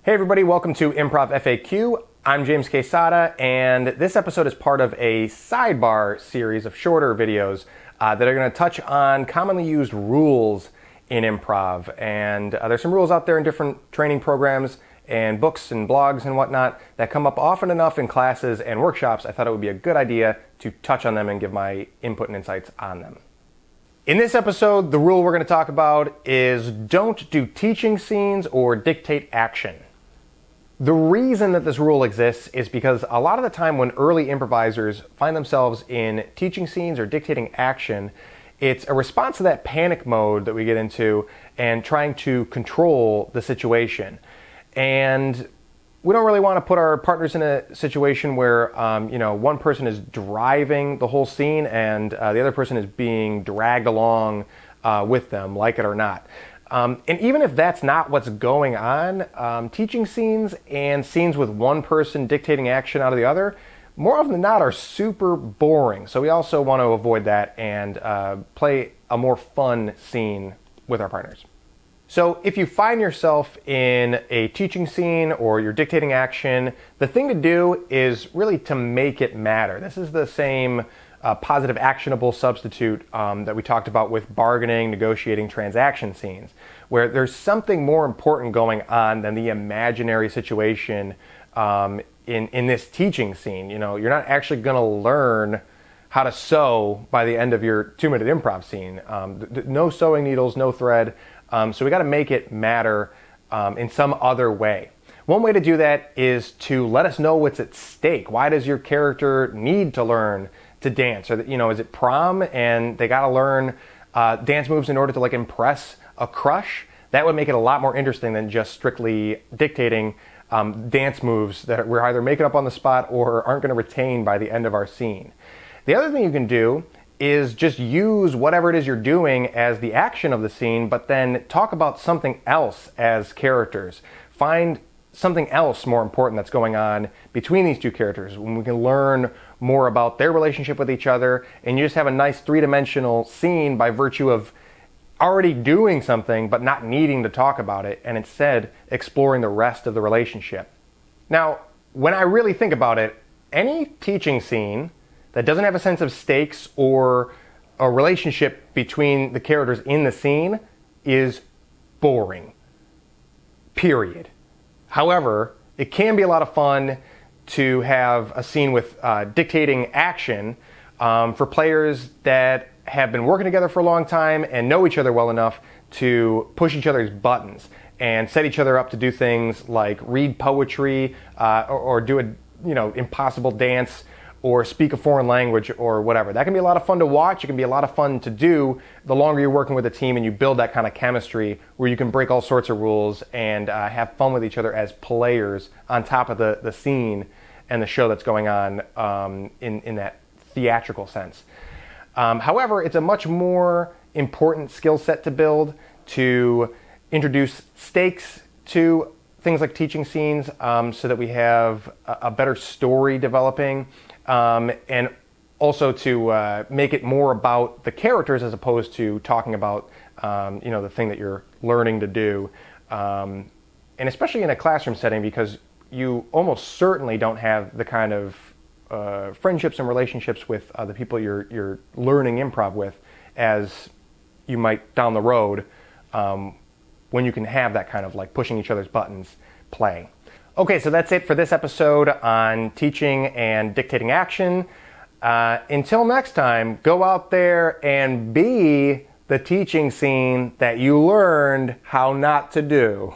Hey everybody, welcome to Improv FAQ. I'm James Quesada, and this episode is part of a sidebar series of shorter videos that are going to touch on commonly used rules in improv. And there's some rules out there in different training programs and books and blogs and whatnot that come up often enough in classes and workshops. I thought it would be a good idea to touch on them and give my input and insights on them. In this episode, the rule we're going to talk about is don't do teaching scenes or dictate action. The reason that this rule exists is because a lot of the time when early improvisers find themselves in teaching scenes or dictating action, it's a response to that panic mode that we get into and trying to control the situation. And we don't really want to put our partners in a situation where one person is driving the whole scene and the other person is being dragged along with them, like it or not. And even if that's not what's going on, teaching scenes and scenes with one person dictating action out of the other, more often than not, are super boring. So we also want to avoid that and play a more fun scene with our partners. So if you find yourself in a teaching scene or you're dictating action, the thing to do is really to make it matter. This is the same positive actionable substitute that we talked about with bargaining, negotiating, transaction scenes, where there's something more important going on than the imaginary situation in this teaching scene. You know, you're not actually going to learn how to sew by the end of your 2-minute improv scene. No sewing needles, no thread. So we got to make it matter in some other way. One way to do that is to let us know what's at stake. Why does your character need to learn to dance? Or is it prom and they got to learn dance moves in order to impress a crush? That would make it a lot more interesting than just strictly dictating dance moves that we're either making up on the spot or aren't going to retain by the end of our scene. The other thing you can do is just use whatever it is you're doing as the action of the scene, but then talk about something else as characters. Find something else more important that's going on between these two characters, when we can learn more about their relationship with each other, and you just have a nice three-dimensional scene by virtue of already doing something but not needing to talk about it, and instead exploring the rest of the relationship. Now, when I really think about it, any teaching scene that doesn't have a sense of stakes or a relationship between the characters in the scene is boring. Period. However, it can be a lot of fun to have a scene with dictating action for players that have been working together for a long time and know each other well enough to push each other's buttons and set each other up to do things like read poetry or do an impossible dance or speak a foreign language or whatever. That can be a lot of fun to watch. It can be a lot of fun to do the longer you're working with a team and you build that kind of chemistry where you can break all sorts of rules and have fun with each other as players on top of the scene and the show that's going on in that theatrical sense. However, it's a much more important skill set to build to introduce stakes to things like teaching scenes so that we have a better story developing. And also to make it more about the characters as opposed to talking about the thing that you're learning to do, and especially in a classroom setting, because you almost certainly don't have the kind of friendships and relationships with the people you're learning improv with as you might down the road when you can have that kind of pushing each other's buttons play. Okay, so that's it for this episode on teaching and dictating action. Until next time, go out there and be the teaching scene that you learned how not to do.